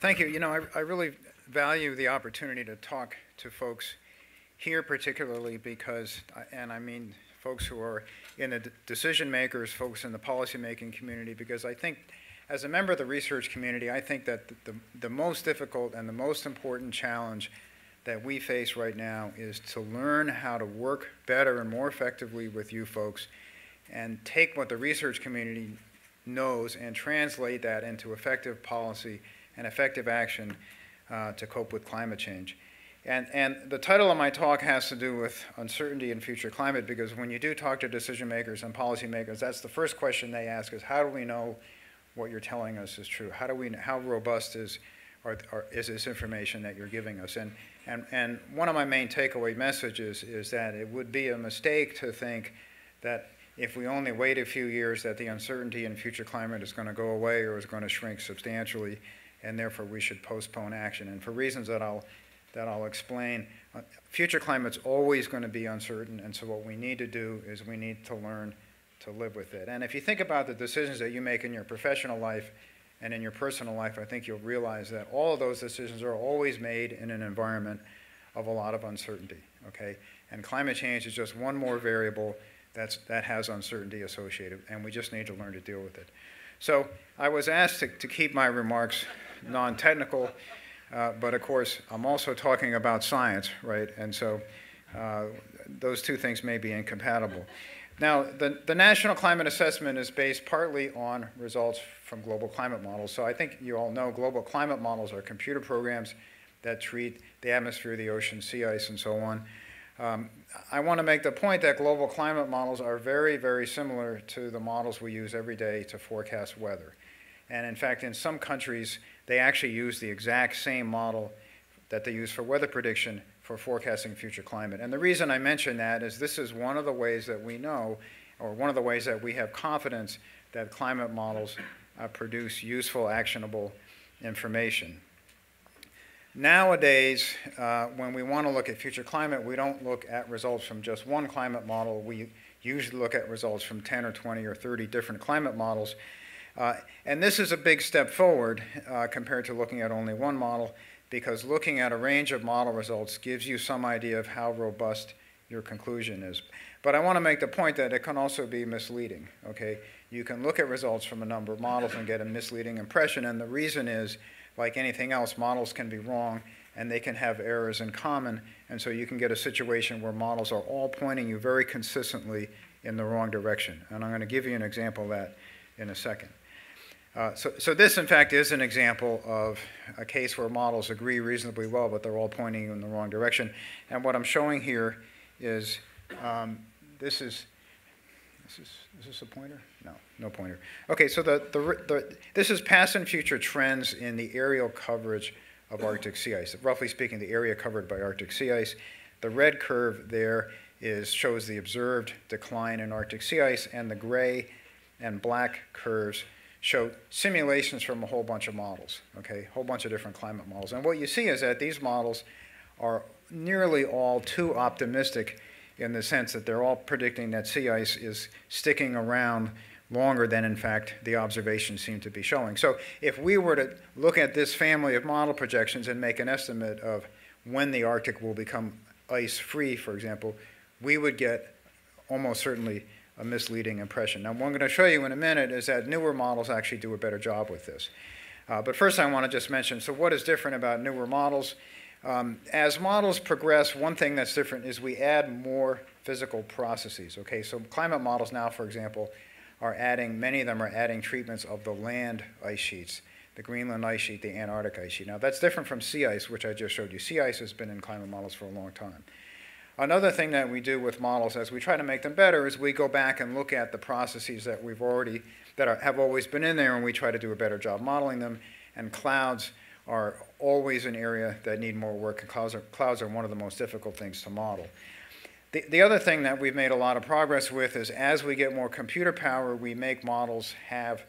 Thank you. You know, I really value the opportunity to talk to folks here particularly because, and I mean folks who are in the decision makers, folks in the policymaking community, because I think as a member of the research community, I think that the most difficult and the most important challenge that we face right now is to learn how to work better and more effectively with you folks and take what the research community knows and translate that into effective policy and effective action to cope with climate change. And the title of my talk has to do with uncertainty in future climate, because when you do talk to decision makers and policymakers, that's the first question they ask is, how do we know what you're telling us is true? How robust is this information that you're giving us? And one of my main takeaway messages is that it would be a mistake to think that if we only wait a few years that the uncertainty in future climate is going to go away or is going to shrink substantially, and therefore we should postpone action. And for reasons that I'll explain, future climate's always going to be uncertain, and so what we need to do is we need to learn to live with it. And if you think about the decisions that you make in your professional life and in your personal life, I think you'll realize that all of those decisions are always made in an environment of a lot of uncertainty, okay? And climate change is just one more variable that has uncertainty associated, and we just need to learn to deal with it. So I was asked to keep my remarks non-technical, but of course I'm also talking about science, right? And so those two things may be incompatible. Now, the National Climate Assessment is based partly on results from global climate models. So I think you all know global climate models are computer programs that treat the atmosphere, the ocean, sea ice, and so on. I want to make the point that global climate models are very, very similar to the models we use every day to forecast weather. And in fact, in some countries, they actually use the exact same model that they use for weather prediction for forecasting future climate. And the reason I mention that is this is one of the ways that we know, or one of the ways that we have confidence that climate models produce useful, actionable information. Nowadays, when we want to look at future climate, we don't look at results from just one climate model. We usually look at results from 10 or 20 or 30 different climate models. And this is a big step forward compared to looking at only one model, because looking at a range of model results gives you some idea of how robust your conclusion is. But I want to make the point that it can also be misleading, okay? You can look at results from a number of models and get a misleading impression, and the reason is, like anything else, models can be wrong, and they can have errors in common, and so you can get a situation where models are all pointing you very consistently in the wrong direction. And I'm going to give you an example of that in a second. So this, in fact, is an example of a case where models agree reasonably well, but they're all pointing you in the wrong direction. And what I'm showing here is, is this a pointer? No, no pointer. Okay, so this is past and future trends in the aerial coverage of Arctic sea ice. Roughly speaking, the area covered by Arctic sea ice. The red curve there shows the observed decline in Arctic sea ice, and the gray and black curves show simulations from a whole bunch of models, okay, a whole bunch of different climate models. And what you see is that these models are nearly all too optimistic in the sense that they're all predicting that sea ice is sticking around longer than, in fact, the observations seem to be showing. So if we were to look at this family of model projections and make an estimate of when the Arctic will become ice-free, for example, we would get almost certainly a misleading impression. Now, what I'm going to show you in a minute is that newer models actually do a better job with this. But first I want to just mention, so what is different about newer models? As models progress, one thing that's different is we add more physical processes. Okay, so climate models now, for example, many of them are adding treatments of the land ice sheets, the Greenland ice sheet, the Antarctic ice sheet. Now, that's different from sea ice, which I just showed you. Sea ice has been in climate models for a long time. Another thing that we do with models as we try to make them better is we go back and look at the processes that have always been in there, and we try to do a better job modeling them. And clouds are always an area that need more work, and clouds are one of the most difficult things to model. The other thing that we've made a lot of progress with is as we get more computer power, we make models have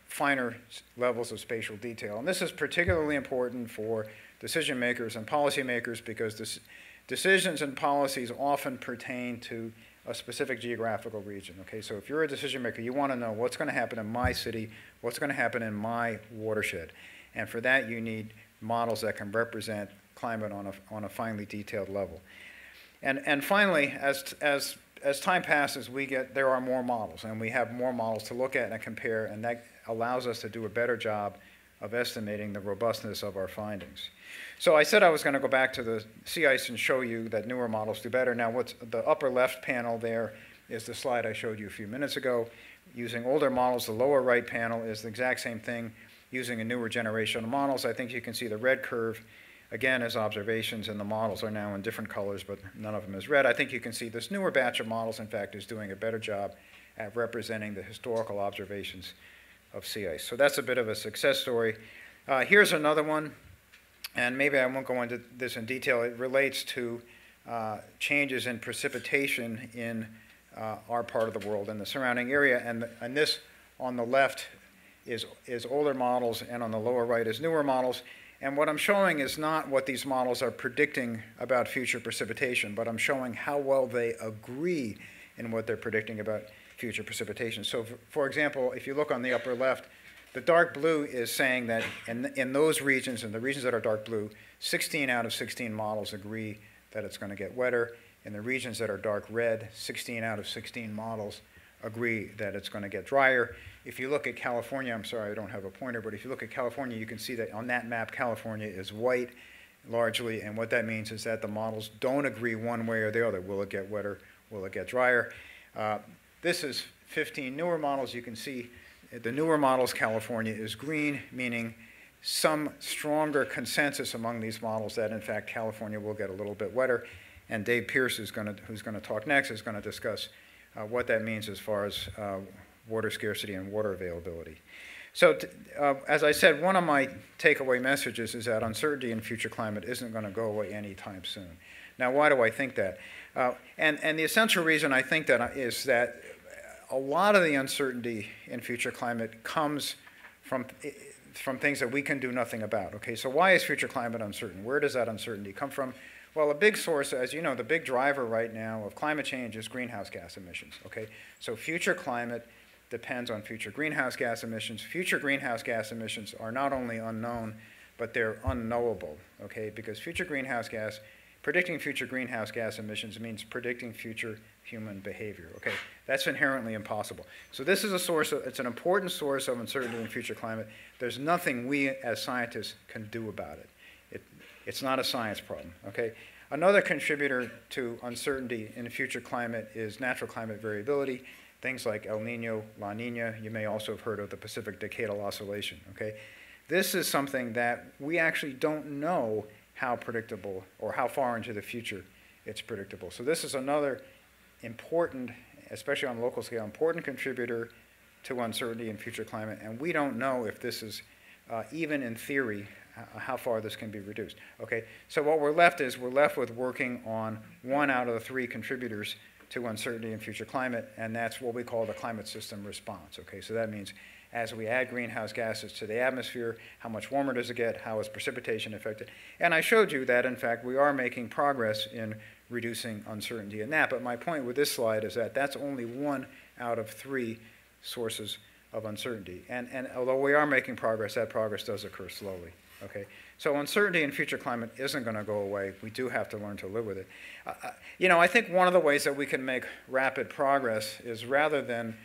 finer levels of spatial detail. And this is particularly important for decision makers and policymakers, because decisions and policies often pertain to a specific geographical region. Okay, so if you're a decision maker, you want to know what's going to happen in my city, what's going to happen in my watershed. And for that, you need models that can represent climate on a finely detailed level. And finally, as time passes, there are more models, and we have more models to look at and compare, and that allows us to do a better job of estimating the robustness of our findings. So I said I was going to go back to the sea ice and show you that newer models do better. Now, what's the upper left panel there is the slide I showed you a few minutes ago. Using older models, the lower right panel is the exact same thing using a newer generation of models. I think you can see the red curve, again, as observations, and the models are now in different colors, but none of them is red. I think you can see this newer batch of models, in fact, is doing a better job at representing the historical observations of sea ice. So that's a bit of a success story. Here's another one, and maybe I won't go into this in detail. It relates to changes in precipitation in our part of the world and the surrounding area. And this on the left is older models, and on the lower right is newer models. And what I'm showing is not what these models are predicting about future precipitation, but I'm showing how well they agree in what they're predicting about future precipitation. So, for example, if you look on the upper left, the dark blue is saying that in those regions, in the regions that are dark blue, 16 out of 16 models agree that it's going to get wetter. In the regions that are dark red, 16 out of 16 models agree that it's going to get drier. If you look at California, I'm sorry I don't have a pointer, but if you look at California, you can see that on that map, California is white largely, and what that means is that the models don't agree one way or the other. Will it get wetter? Will it get drier? This is 15 newer models. You can see the newer models, California is green, meaning some stronger consensus among these models that, in fact, California will get a little bit wetter. And Dave Pierce, who's going to talk next, is going to discuss what that means as far as water scarcity and water availability. So as I said, one of my takeaway messages is that uncertainty in future climate isn't going to go away anytime soon. Now, why do I think that? And the essential reason I think that is that a lot of the uncertainty in future climate comes from things that we can do nothing about. Okay, so why is future climate uncertain? Where does that uncertainty come from? Well, a big source, as you know, the big driver right now of climate change is greenhouse gas emissions. Okay, so future climate depends on future greenhouse gas emissions. Future greenhouse gas emissions are not only unknown, but they're unknowable. Okay, because predicting future greenhouse gas emissions means predicting future human behavior. Okay, that's inherently impossible. So this is it's an important source of uncertainty in future climate. There's nothing we as scientists can do about it. It's not a science problem. Okay, another contributor to uncertainty in future climate is natural climate variability, things like El Nino, La Nina. You may also have heard of the Pacific Decadal Oscillation. Okay, this is something that we actually don't know how predictable or how far into the future it's predictable. So this is another important, especially on a local scale, important contributor to uncertainty in future climate, and we don't know if this is, even in theory, how far this can be reduced. Okay, so what we're left with working on one out of the three contributors to uncertainty in future climate, and that's what we call the climate system response. Okay, so that means as we add greenhouse gases to the atmosphere, how much warmer does it get? How is precipitation affected? And I showed you that, in fact, we are making progress in reducing uncertainty in that. But my point with this slide is that that's only one out of three sources of uncertainty. And although we are making progress, that progress does occur slowly. Okay, so uncertainty in future climate isn't going to go away. We do have to learn to live with it. You know, I think one of the ways that we can make rapid progress is, rather than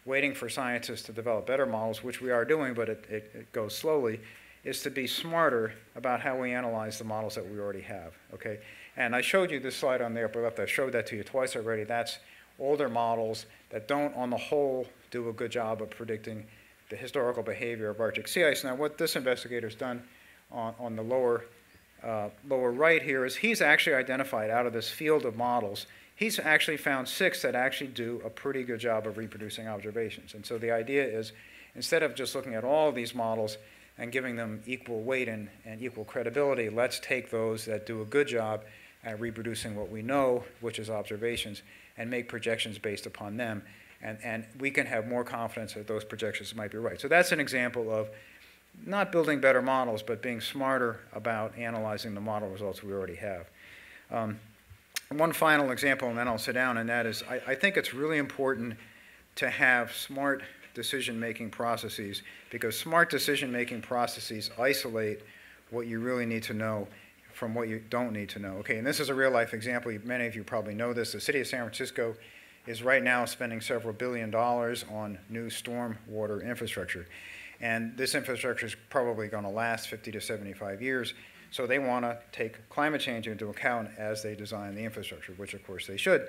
waiting for scientists to develop better models, which we are doing, but it goes slowly, is to be smarter about how we analyze the models that we already have. Okay, and I showed you this slide on the upper left. I showed that to you twice already. That's older models that don't, on the whole, do a good job of predicting the historical behavior of Arctic sea ice. Now, what this investigator's done on the lower right here is he's actually identified, out of this field of models, he's actually found 6 that actually do a pretty good job of reproducing observations. And so the idea is, instead of just looking at all of these models and giving them equal weight and equal credibility, let's take those that do a good job at reproducing what we know, which is observations, and make projections based upon them. And we can have more confidence that those projections might be right. So that's an example of not building better models, but being smarter about analyzing the model results we already have. One final example, and then I'll sit down, and that is I think it's really important to have smart decision-making processes, because smart decision-making processes isolate what you really need to know from what you don't need to know. Okay, and this is a real-life example. Many of you probably know this. The city of San Francisco is right now spending several $billion on new storm water infrastructure. And this infrastructure is probably going to last 50 to 75 years. So they want to take climate change into account as they design the infrastructure, which of course they should.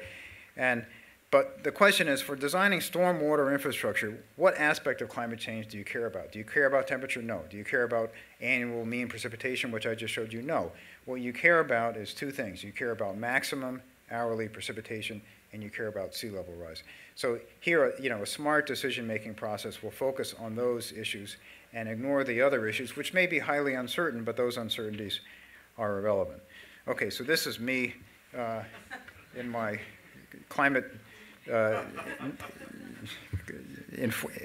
But the question is, for designing stormwater infrastructure, what aspect of climate change do you care about? Do you care about temperature? No. Do you care about annual mean precipitation, which I just showed you? No. What you care about is two things. You care about maximum hourly precipitation, and you care about sea level rise. So here, a smart decision-making process will focus on those issues and ignore the other issues, which may be highly uncertain, but those uncertainties are irrelevant. Okay, so this is me in my climate,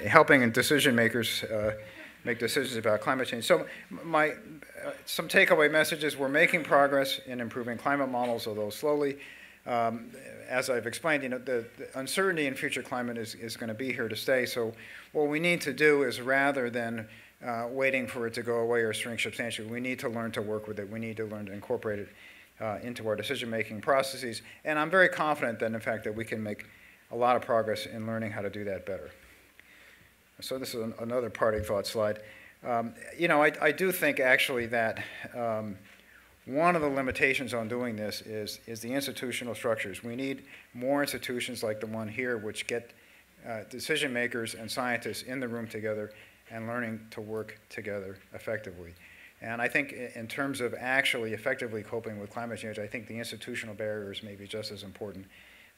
helping decision makers make decisions about climate change. So some takeaway messages: we're making progress in improving climate models, although slowly. As I've explained, the uncertainty in future climate is going to be here to stay. So what we need to do is, rather than waiting for it to go away or shrink substantially, we need to learn to work with it. We need to learn to incorporate it into our decision-making processes. And I'm very confident that, in fact, that we can make a lot of progress in learning how to do that better. So this is another parting thought slide. I do think, actually, that one of the limitations on doing this is the institutional structures. We need more institutions like the one here, which get decision makers and scientists in the room together and learning to work together effectively. And I think in terms of actually effectively coping with climate change, I think the institutional barriers may be just as important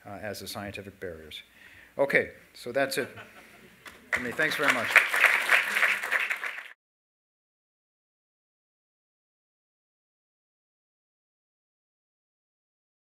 as the scientific barriers. Okay, so that's it for me. Thanks very much.